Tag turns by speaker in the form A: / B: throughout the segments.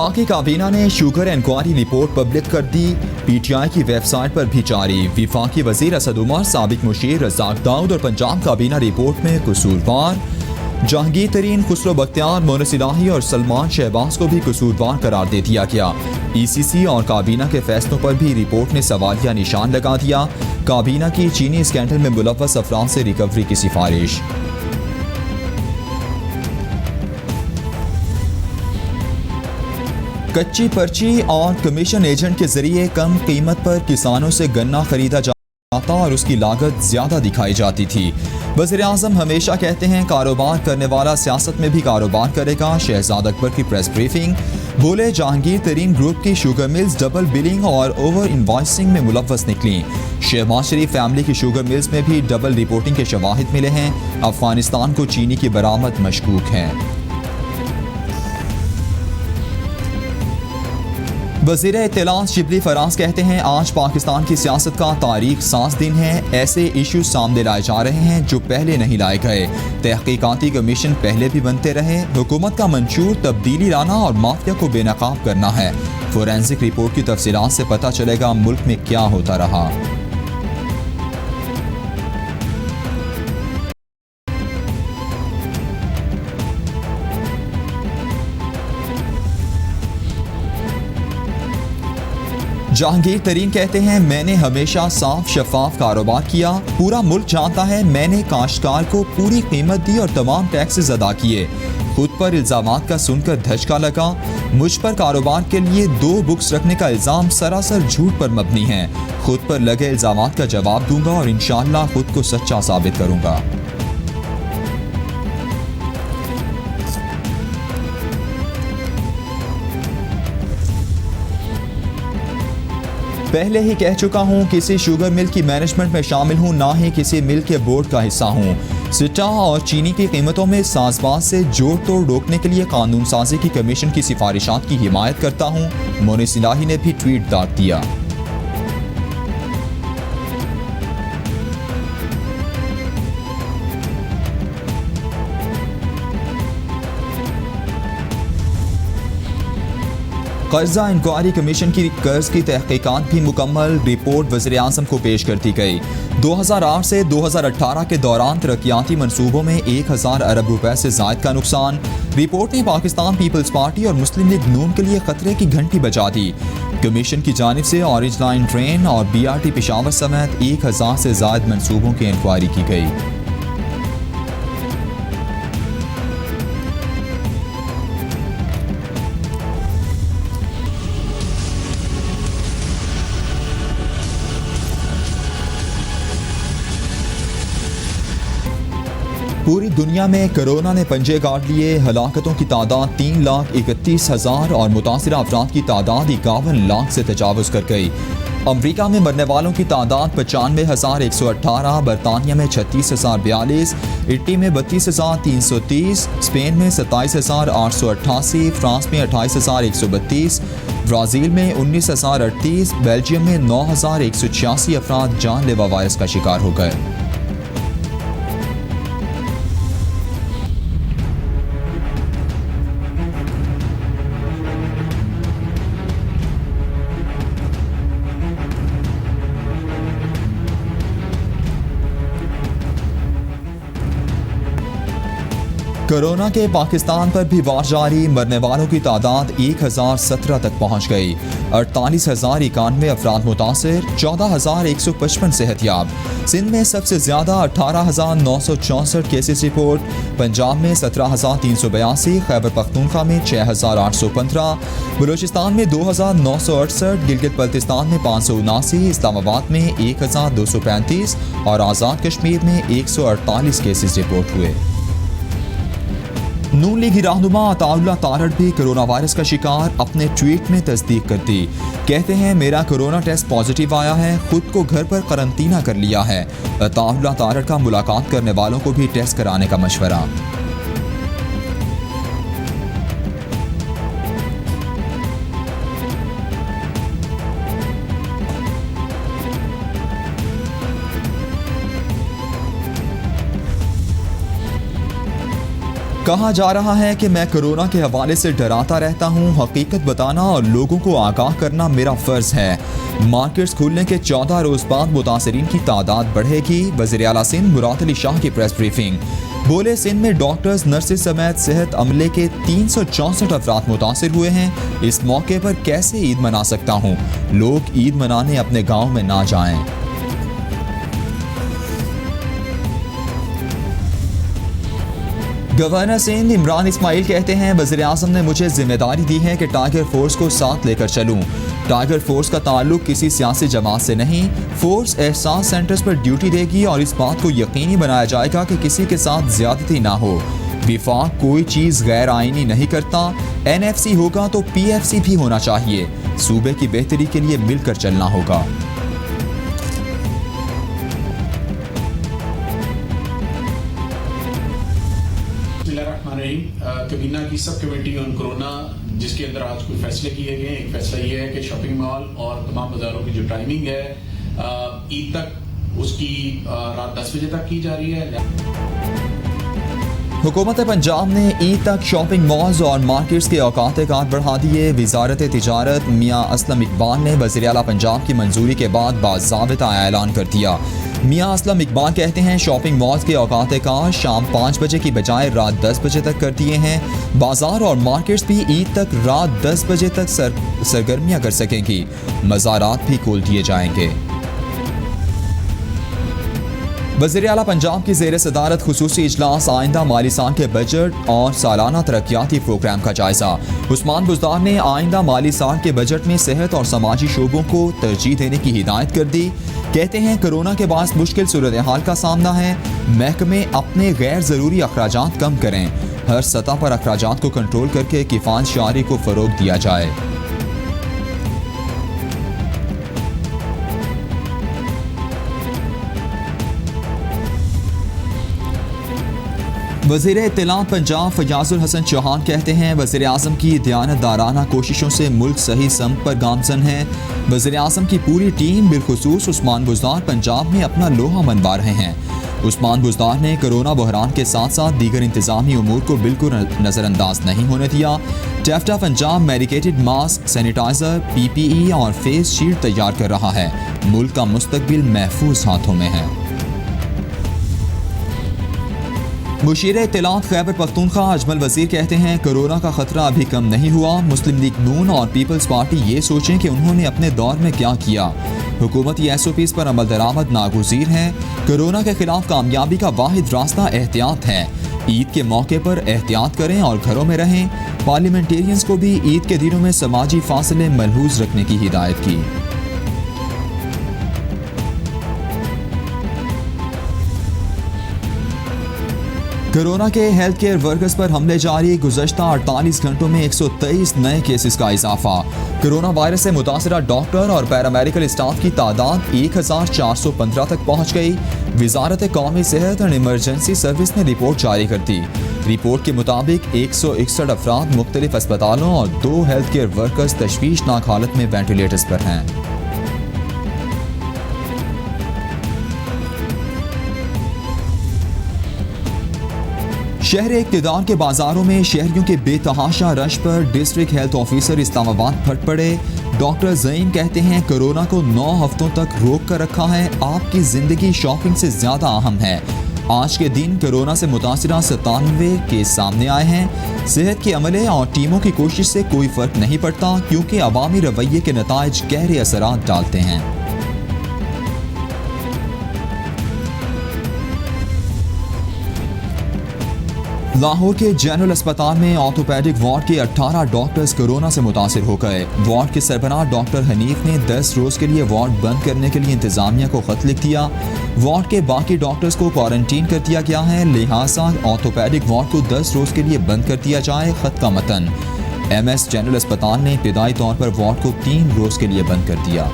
A: वफाकी काबीना ने शुगर इंक्वायरी रिपोर्ट पब्लिक कर दी। PTI की वेबसाइट पर भी जारी। वफाकी वजीर असद उमर, साबिक मुशीर रज़ाक दाऊद और पंजाब काबीना रिपोर्ट में कसूरवार। जहांगीर तरीन, खुसरो बख्तियार, मोनस इलाही और सलमान शहबाज को भी कसूरवार करार दे दिया गया। ECC और काबीना के फैसलों पर भी रिपोर्ट ने सवालिया निशान लगा दिया। काबीना की चीनी स्कैंडल में मुलव्वस अफराद से रिकवरी की सिफारिश। कच्ची पर्ची और कमीशन एजेंट के जरिए कम कीमत पर किसानों से गन्ना खरीदा जाता और उसकी लागत ज्यादा दिखाई जाती थी। वज़ीर आज़म हमेशा कहते हैं कारोबार करने वाला सियासत में भी कारोबार करेगा। शहजाद अकबर की प्रेस ब्रीफिंग। बोले जहांगीर तरीन ग्रुप की शुगर मिल्स डबल बिलिंग और ओवर इनवॉइसिंग में मुलव्वस निकली। शहबाज शरीफ फैमिली की शुगर मिल्स में भी डबल रिपोर्टिंग के शवाहिद मिले हैं। अफगानिस्तान को चीनी की बरामद मशकूक है। वज़ीर इत्तलात शिबली फराज कहते हैं आज पाकिस्तान की सियासत का तारीख साज दिन है। ऐसे इशू सामने लाए जा रहे हैं जो पहले नहीं लाए गए। तहकीकाती कमीशन पहले भी बनते रहे। हुकूमत का मंशूर तब्दीली लाना और माफिया को बेनकाब करना है। फोरेंसिक रिपोर्ट की तफसीलात से पता चलेगा मुल्क में क्या होता रहा। जहांगीर तरीन कहते हैं मैंने हमेशा साफ शफाफ कारोबार किया। पूरा मुल्क जानता है मैंने काश्तकार को पूरी कीमत दी और तमाम टैक्सेस अदा किए। खुद पर इल्जामात का सुनकर धचका लगा। मुझ पर कारोबार के लिए 2 बुक्स रखने का इल्जाम सरासर झूठ पर मबनी है। खुद पर लगे इल्जामात का जवाब दूंगा और इंशाअल्लाह खुद को सच्चा साबित करूंगा। पहले ही कह चुका हूं किसी शुगर मिल की मैनेजमेंट में शामिल हूं, ना ही किसी मिल के बोर्ड का हिस्सा हूं। सिट्टा और चीनी की कीमतों में साजबाज से जोड़ तोड़ रोकने के लिए कानून साजी की कमीशन की सिफारिशात की हिमायत करता हूं। मोनिस इलाही ने भी ट्वीट दाग दिया। कर्जा इंक्वायरी कमीशन की कर्ज की तहकीकात भी मुकम्मल। रिपोर्ट वज़ीर आज़म को पेश कर दी गई। 2008 से 2018 के दौरान तरक्याती मनसूबों में 1000 अरब रुपए से ज़ायद का नुकसान। रिपोर्ट ने पाकिस्तान पीपल्स पार्टी और मुस्लिम लीग नून के लिए खतरे की घंटी बजा दी। कमीशन की जानिब से ऑरेंज लाइन ट्रेन और BRT पेशावर समेत 1000 से ज़ायद मनसूबों की इंक्वायरी की गई। पूरी दुनिया में कोरोना ने पंजे गाड़ लिए। हलाकतों की तादाद 3,31,000 और मुतासिर अफराद की तादाद 51 लाख से तजावुज़ कर गई। अमरीका में मरने वालों की तादाद 95,118, बरतानिया में 36,042, इटली में 32,330, स्पेन में 27,888, फ्रांस में 28,132, ब्राज़ील में 19,038, बेल्जियम में 9,186 अफराद जानलेवा वायरस का शिकार हो गए। कोरोना के पाकिस्तान पर भी वार जारी। मरने वालों की तादाद 1017 तक पहुंच गई। 48,091 अफराद मुतासिर, 14,155 सेहतयाब। सिंध में सबसे ज़्यादा 18,964 केसेस रिपोर्ट। पंजाब में 17,382, खैबर पख्तूनख्वा में 6,815, बलूचिस्तान में 2,968, गिलगित बल्तिस्तान में 579, इस्लामाबाद में 1,235 और आज़ाद कश्मीर में 148 केसेस रिपोर्ट हुए। नून लीगी रहनुमा अताउल्लाह तारड़ भी कोरोना वायरस का शिकार। अपने ट्वीट में तस्दीक कर दी। कहते हैं मेरा कोरोना टेस्ट पॉजिटिव आया है, खुद को घर पर करंतना कर लिया है। अताउल्लाह तारड़ का मुलाकात करने वालों को भी टेस्ट कराने का मशवरा। कहा जा रहा है कि मैं कोरोना के हवाले से डराता रहता हूँ। हकीकत बताना और लोगों को आगाह करना मेरा फ़र्ज़ है। मार्केट्स खुलने के 14 रोज़ बाद मुतासरीन की तादाद बढ़ेगी। वज़ीर आला सिंध मुराद अली शाह की प्रेस ब्रीफिंग। बोले, सिंध में डॉक्टर्स, नर्सेज समेत सेहत अमले के 364 अफराद मुतासिर हुए हैं। इस मौके पर कैसे ईद मना सकता हूँ? लोग ईद मनाने अपने गाँव में ना जाएं। गवर्नर सिंध इमरान इस्माइल कहते हैं, वज़ीर आज़म ने मुझे जिम्मेदारी दी है कि टाइगर फोर्स को साथ लेकर चलूं। टाइगर फोर्स का ताल्लुक किसी सियासी जमात से नहीं। फोर्स एहसास सेंटर्स पर ड्यूटी देगी और इस बात को यकीनी बनाया जाएगा कि किसी के साथ ज्यादती ना हो। विफाक कोई चीज़ गैर आईनी नहीं करता। NFC होगा तो PFC भी होना चाहिए। सूबे की बेहतरी के लिए मिलकर चलना होगा।
B: कबीना की सब कमेटी ऑन कोरोना, जिसके अंदर आज कुछ फैसले किए गए हैं। एक फैसला ये है कि शॉपिंग मॉल और तमाम बाजारों की जो टाइमिंग है ईद तक, उसकी रात 10 बजे तक की जा रही है।
A: हुकूमत पंजाब ने ईद तक शॉपिंग मॉल्स और मार्केट्स के औकात बढ़ा दिए। वजारत तिजारत मियाँ असलम इकबाल ने वज़ीर आला पंजाब की मंजूरी के बाद बाज़ाबिता ऐलान कर दिया। मियाँ असलम इकबाल कहते हैं, शॉपिंग मॉल्स के औकात कार शाम 5 बजे की बजाय रात 10 बजे तक कर दिए हैं। बाजार और मार्केट्स भी ईद तक रात 10 बजे तक सरगर्मियाँ कर सकेंगी। मज़ारात भी खोल दिए जाएंगे। वज़ीर आला पंजाब की ज़ेर सदारत खुसूसी इजलास, आइंदा माली साल के बजट और सालाना तरक्याती प्रोग्राम का जायजा। उस्मान बुज़दार ने आइंदा माली साल के बजट में सेहत और समाजी शोबों को तरजीह देने की हिदायत कर दी। कहते हैं, कोरोना के बाद मुश्किल सूरत हाल का सामना है। महकमे अपने गैर ज़रूरी अखराजात कम करें। हर सतह पर अखराजात को कंट्रोल करके किफ़ायत शारी को फ़रोग दिया जाए। वज़ीर इत्तलात पंजाब फयाजुल हसन चौहान कहते हैं, वज़ीर आज़म की दयानतदाराना कोशिशों से मुल्क सही सम्त पर गामजन है। वज़ीर आज़म की पूरी टीम बिलखुसूस उस्मान बुज़दार पंजाब में अपना लोहा मनवा रहे हैं। उस्मान बुज़दार ने कोरोना बहरान के साथ साथ दीगर इंतज़ामी उमूर को बिल्कुल नज़रअंदाज नहीं होने दिया। टेफ्टा Punjab medicated mask, sanitiser, PPE और फेस शील्ड तैयार कर रहा है। मुल्क का मुस्तकबिल महफूज हाथों में है। मुशीर इत्तलात खैबर पख्तूनख्वा अजमल वज़ीर कहते हैं, कोरोना का खतरा अभी कम नहीं हुआ। मुस्लिम लीग नून और पीपल्स पार्टी ये सोचें कि उन्होंने अपने दौर में क्या किया। हुकूमती SOPs पर अमल दरामद नागुज़ीर है। कोरोना के खिलाफ कामयाबी का वाहिद रास्ता एहतियात है। ईद के मौके पर एहतियात करें और घरों में रहें। पार्लियामेंटेरियंस को भी ईद के दिनों में समाजी फासले मलहूज रखने की हिदायत की। कोरोना के हेल्थ केयर वर्कर्स पर हमले जारी। गुज़श्ता 48 घंटों में 123 नए केसेस का इजाफा। कोरोना वायरस से मुतासरा डॉक्टर और पैरामेडिकल स्टाफ की तादाद 1415 तक पहुँच गई। वज़ारत कौमी सेहत और इमरजेंसी सर्विस ने रिपोर्ट जारी कर दी। रिपोर्ट के मुताबिक 161 अफराद मुख्तलिफ अस्पतालों और 2 हेल्थ केयर वर्कर्स तशवीशनाक हालत में वेंटिलेटर्स पर हैं। शहर इक़्तिदार के बाजारों में शहरियों के बेतहाशा रश पर डिस्ट्रिक्ट हेल्थ ऑफिसर इस्लामाबाद फट पड़े। डॉक्टर ज़ईन कहते हैं, कोरोना को 9 हफ्तों तक रोक कर रखा है। आपकी ज़िंदगी शॉपिंग से ज़्यादा अहम है। आज के दिन कोरोना से मुतासिरा 97 केस सामने आए हैं। सेहत के अमले और टीमों की कोशिश से कोई फ़र्क नहीं पड़ता, क्योंकि अवामी रवैये के नताइज गहरे असरात डालते हैं। लाहौर के जनरल अस्पताल में ऑर्थोपेडिक वार्ड के 18 डॉक्टर्स कोरोना से मुतासिर हो गए। वार्ड के सरबराह डॉक्टर हनीफ ने 10 रोज़ के लिए वार्ड बंद करने के लिए इंतजामिया को खत लिख दिया। वार्ड के बाकी डॉक्टर्स को क्वारंटीन कर दिया गया है, लिहाजा ऑर्थोपेडिक वार्ड को 10 रोज़ के लिए बंद कर दिया जाए। खत का मतन, MS जनरल अस्पताल ने इब्तिदाई तौर पर वार्ड को 3 रोज़ के लिए बंद कर दिया।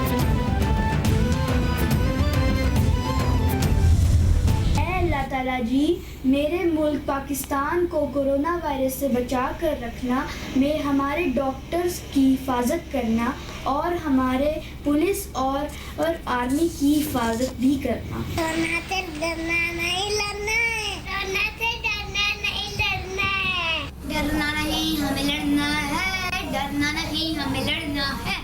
C: जी, मेरे मुल्क पाकिस्तान को कोरोना वायरस से बचा कर रखना में हमारे डॉक्टर्स की हिफाजत करना और हमारे पुलिस और आर्मी की हिफाजत भी करना।
D: कोरोना से डरना नहीं, लड़ना है। कोरोना से डरना नहीं, लड़ना है। डरना नहीं हमें लड़ना है, डरना नहीं हमें लड़ना है।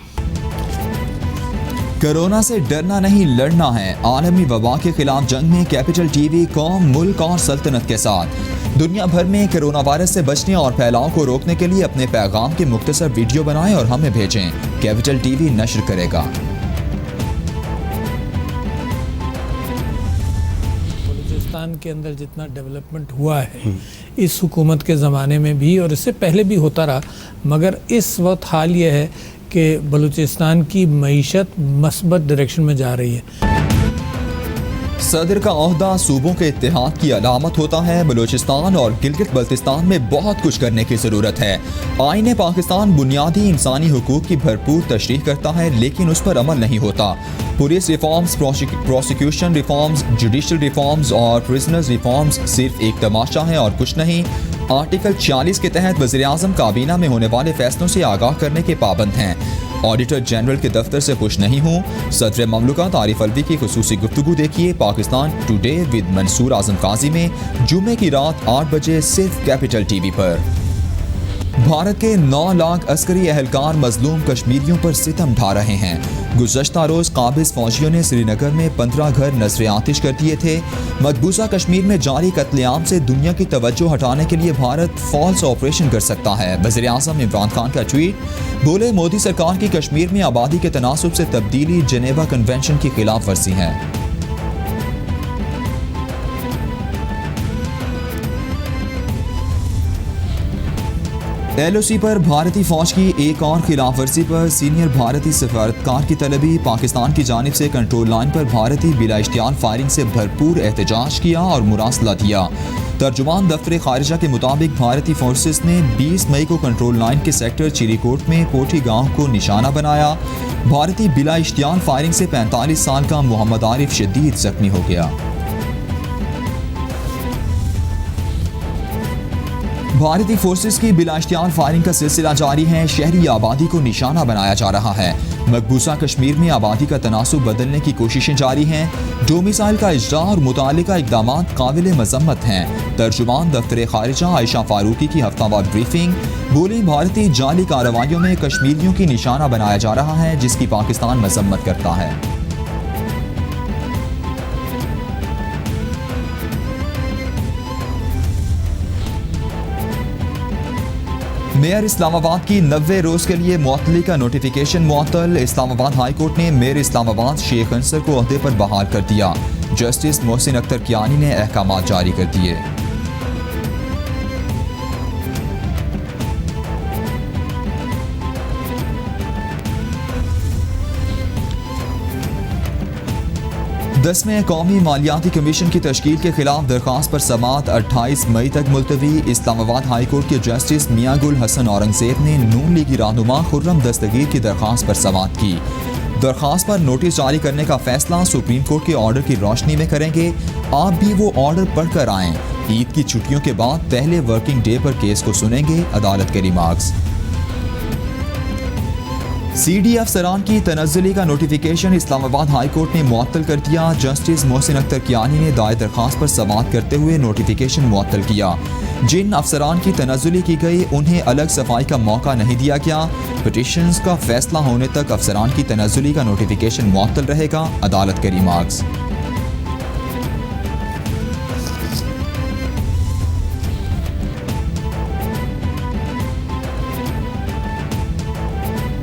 A: कोरोना से डरना नहीं लड़ना है। आलमी वबा के खिलाफ जंग में कैपिटल टीवी कौम, मुल्क और सल्तनत के साथ। दुनिया भर में कोरोना वायरस से बचने और फैलाव को रोकने के लिए अपने पैगाम की मुख्तसर वीडियो बनाएं और हमें भेजें। कैपिटल टीवी नश्र करेगा।
E: बलूचिस्तान के अंदर जितना डेवलपमेंट हुआ है इस हुकूमत के ज़माने में भी और इससे पहले भी होता रहा, मगर इस वक्त हाल ये है कि बलूचिस्तान की मईशत मस्बत डायरेक्शन में जा रही है।
A: सदर का ओहदा सूबों के इत्तेहाद की अलामत होता है। बलूचिस्तान और गिलगित बल्तिस्तान में बहुत कुछ करने की ज़रूरत है। आईन पाकिस्तान बुनियादी इंसानी हुकूक की भरपूर तशरीह करता है, लेकिन उस पर अमल नहीं होता। Police reforms, prosecution reforms, judicial reforms और प्रिजनर्स रिफॉर्म्स सिर्फ एक तमाशा है और कुछ नहीं। आर्टिकल 40 के तहत वज़ीर-ए-आज़म काबीना में होने वाले फैसलों से आगाह करने के पाबंद हैं। ऑडिटर जनरल के दफ्तर से खुश नहीं हूँ। सदर ममलकत आरिफ अलवी की खुसूसी गुफ्तगू देखिए पाकिस्तान टुडे विद मंसूर आजम काजी में जुमे की रात 8 बजे सिर्फ कैपिटल टीवी पर। भारत के 9 लाख अस्करी एहलकार मजलूम कश्मीरियों पर सितम ढा रहे हैं। गुज़श्ता रोज़ काबिज फौजियों ने श्रीनगर में 15 घर नजर आतिश कर दिए थे। मकबूजा कश्मीर में जारी कत्लेआम से दुनिया की तवज्जो हटाने के लिए भारत फॉल्स ऑपरेशन कर सकता है। वज़ीर-ए-आज़म इमरान खान का ट्वीट, बोले मोदी सरकार की कश्मीर में आबादी के तनासुब से तब्दीली जेनेवा कन्वेंशन की खिलाफ वर्जी है। LOC पर भारतीय फौज की एक और खिलाफ वर्जी पर सीनियर भारतीय सफारतकार की तलबी। पाकिस्तान की जानिब से कंट्रोल लाइन पर भारतीय बिला इश्तियाल फायरिंग से भरपूर एहतजाज किया और मुरासला दिया। तर्जुमान दफ्तर खारिजा के मुताबिक भारतीय फोर्सेस ने 20 मई को कंट्रोल लाइन के सेक्टर चिरीकोट में पोठी गांव को निशाना बनाया। भारतीय बिला इश्तियाल फायरिंग से 45 साल का मोहम्मद आरिफ शदीद जख्मी हो गया। भारतीय फोर्सेस की बिला इश्तियाल फायरिंग का सिलसिला जारी है। शहरी आबादी को निशाना बनाया जा रहा है। मकबूजा कश्मीर में आबादी का तनासुब बदलने की कोशिशें जारी हैं। डोमिसाइल का इजरा और मुतालिका इक़दामात काबिल मज़म्मत हैं। तर्जुमान दफ्तर खारिजा आयशा फारूकी की हफ्तावार ब्रीफिंग, बोली भारतीय जाली कार्रवाइयों में कश्मीरियों की निशाना बनाया जा रहा है, जिसकी पाकिस्तान मज़म्मत करता है। मेयर इस्लामाबाद की 90 रोज़ के लिए मुअत्तली का नोटिफिकेशन मुअत्तल। इस्लामाबाद हाई कोर्ट ने मेयर इस्लामाबाद शेख अंसर को ओहदे पर बहाल कर दिया। जस्टिस मोहसिन अख्तर कियानी ने अहकामात जारी कर दिए। दसवें कौमी मालियाती कमीशन की तश्कील के खिलाफ दरख्वास्त पर समाअत 28 मई तक मुलतवी। इस्लामाबाद हाई कोर्ट के जस्टिस मियां गुल हसन औरंगजेब ने नून लीगी रहनुमा खुर्रम दस्तगीर की दरख्वास्त पर समाअत की। दरख्वास्त पर नोटिस जारी करने का फैसला सुप्रीम कोर्ट के ऑर्डर की रोशनी में करेंगे। आप भी वो ऑर्डर पढ़कर आएँ। ईद की छुट्टियों के बाद पहले वर्किंग डे पर केस को सुनेंगे, अदालत के रिमार्क्स। CD अफसरान की तनज़्ज़ुली का नोटिफिकेशन इस्लामाबाद हाई कोर्ट ने मुअत्तल कर दिया। जस्टिस मोहसिन अख्तर कियानी ने दायर दरख्वास्त पर समाअत करते हुए नोटिफिकेशन मुअत्तल किया। जिन अफसरान की तनज़्ज़ुली की गई उन्हें अलग सफाई का मौका नहीं दिया गया। पिटीशंस का फैसला होने तक अफसरान की तनज़्ज़ुली का नोटिफिकेशन मुअत्तल रहेगा, अदालत के रिमार्क्स।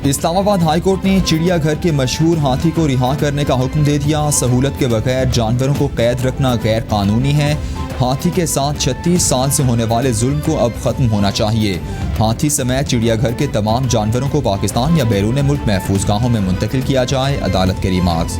A: इस्लामाबाद हाई कोर्ट ने चिड़ियाघर के मशहूर हाथी को रिहा करने का हुक्म दे दिया। सहूलत के बगैर जानवरों को कैद रखना गैर कानूनी है। हाथी के साथ 36 साल से होने वाले जुल्म को अब खत्म होना चाहिए। हाथी समेत चिड़ियाघर के तमाम जानवरों को पाकिस्तान या बैरून मुल्क महफूज गाहों में मुंतकिल किया जाए, अदालत के रिमार्क्स।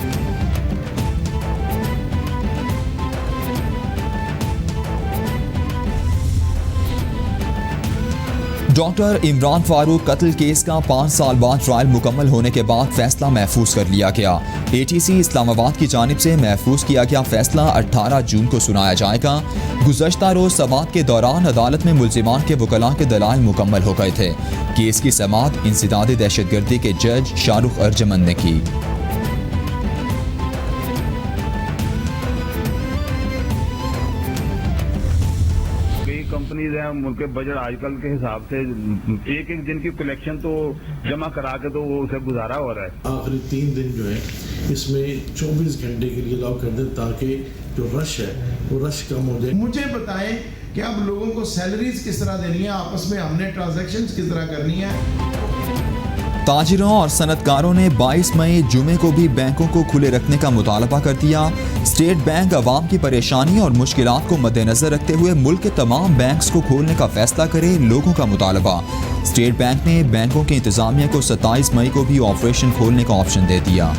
A: डॉक्टर इमरान फारूक कत्ल केस का 5 साल बाद ट्रायल मुकम्मल होने के बाद फैसला महफूज कर लिया गया। ATC इस्लामाबाद की जानिब से महफूज किया गया फैसला 18 जून को सुनाया जाएगा। गुज़श्ता रोज़ समाअत के दौरान अदालत में मुल्ज़िमान के वकला के दलाइल मुकम्मल हो गए थे। केस की समाअत इंसदाद दहशतगर्दी के जज शाहरुख अर्जमन ने की।
F: कंपनीज हैं उनके बजट आजकल के हिसाब से एक एक दिन की कलेक्शन तो जमा करा के तो वो उसे गुजारा हो रहा है।
G: आखिरी 3 दिन जो है इसमें 24 घंटे के लिए अलाउ कर दें ताकि जो रश है वो रश कम हो जाए।
H: मुझे बताएं कि अब लोगों को सैलरीज किस तरह देनी है, आपस में हमने ट्रांजैक्शंस किस तरह करनी है।
A: ताजिरों और सनतकारों ने 22 मई जुमे को भी बैंकों को खुले रखने का मुतालबा कर दिया। स्टेट बैंक अवाम की परेशानी और मुश्किलात को मद्देनजर रखते हुए मुल्क के तमाम बैंक्स को खोलने का फैसला करे लोगों का मुतालबा। स्टेट बैंक ने बैंकों के इंतजामिया को 27 मई को भी ऑपरेशन खोलने का ऑप्शन दे दिया।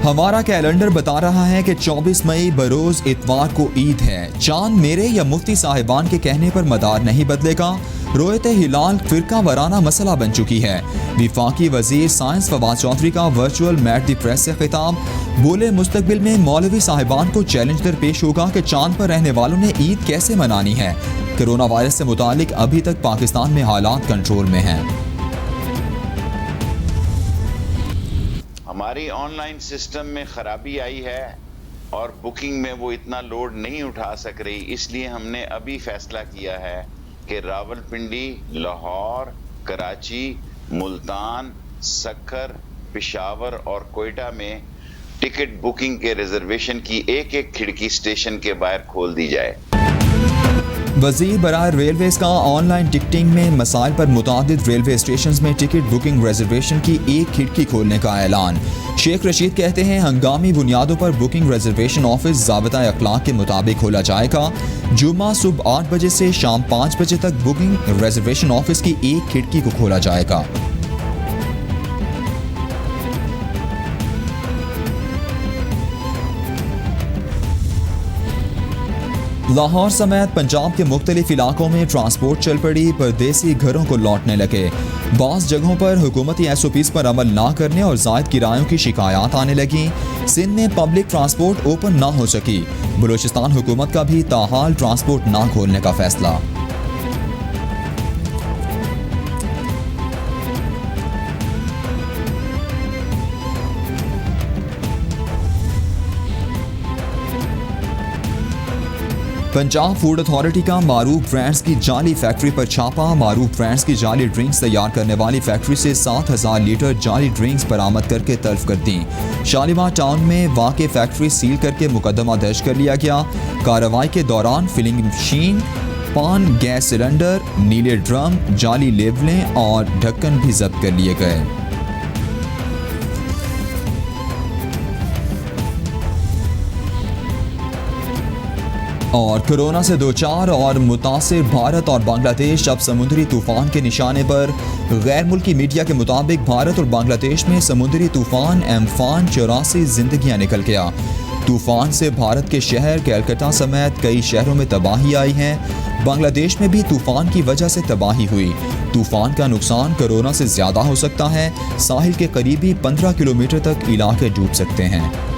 A: हमारा कैलेंडर बता रहा है कि 24 मई बरोज इतवार को ईद है। चांद मेरे या मुफ्ती साहिबान के कहने पर मदार नहीं बदलेगा। रोयत हिलाल फिरका वाराना मसला बन चुकी है। विफाकी वजीर साइंस फवाद चौधरी का वर्चुअल मैट दी प्रेस से खिताब। बोले मुस्तकबिल में मौलवी साहिबान को चैलेंज दरपेश होगा कि चांद पर रहने वालों ने ईद कैसे मनानी है। कोरोना वायरस से मुतालिक अभी तक पाकिस्तान में हालात कंट्रोल में हैं।
I: हमारी ऑनलाइन सिस्टम में ख़राबी आई है और बुकिंग में वो इतना लोड नहीं उठा सक रही, इसलिए हमने अभी फैसला किया है कि रावलपिंडी, लाहौर, कराची, मुल्तान, सक्कर, पेशावर और कोयटा में टिकट बुकिंग के रिजर्वेशन की एक एक खिड़की स्टेशन के बाहर खोल दी जाए।
A: वज़ीर बराए रेलवेज़ का ऑनलाइन टिकटिंग में मसाइल पर मुतादिद रेलवे स्टेशन में टिकट बुकिंग रिजर्वेशन की एक खिड़की खोलने का ऐलान। शेख रशीद कहते हैं हंगामी बुनियादों पर बुकिंग रिजर्वेशन ऑफिस ज़ाबिता अखलाक के मुताबिक खोला जाएगा। जुम्मा सुबह 8 बजे से शाम 5 बजे तक बुकिंग रिजर्वेशन ऑफिस की एक खिड़की को खोला जाएगा। लाहौर समेत पंजाब के मुख्तलिफ इलाकों में ट्रांसपोर्ट चल पड़ी। परदेसी घरों को लौटने लगे। बाज़ जगहों पर हुकूमती SOPs पर अमल ना करने और ज़ायद किरायों की शिकायत आने लगी। सिंध में पब्लिक ट्रांसपोर्ट ओपन ना हो सकी। बलूचिस्तान हुकूमत का भी ताहाल ट्रांसपोर्ट ना खोलने का फैसला। पंजाब फूड अथॉरिटी का मारूफ ब्रांड्स की जाली फैक्ट्री पर छापा। मारूफ ब्रांड्स की जाली ड्रिंक्स तैयार करने वाली फैक्ट्री से 7000 लीटर जाली ड्रिंक्स बरामद करके तल्फ कर दी। शालीमार टाउन में वाक़ई फैक्ट्री सील करके मुकदमा दर्ज कर लिया गया। कार्रवाई के दौरान फिलिंग मशीन, पान गैस सिलेंडर, नीले ड्रम, जाली लेबलें और ढक्कन भी जब्त कर लिए गए। और कोरोना से दो चार और मुतासिर भारत और बांग्लादेश अब समुद्री तूफान के निशाने पर। गैर मुल्की मीडिया के मुताबिक भारत और बांग्लादेश में समुद्री तूफान एम्फान 84 जिंदगियां निकल गया। तूफान से भारत के शहर कैलकाटा समेत कई शहरों में तबाही आई है। बांग्लादेश में भी तूफान की वजह से तबाही हुई। तूफान का नुकसान कोरोना से ज़्यादा हो सकता है। साहिल के करीबी 15 किलोमीटर तक इलाके डूब सकते हैं।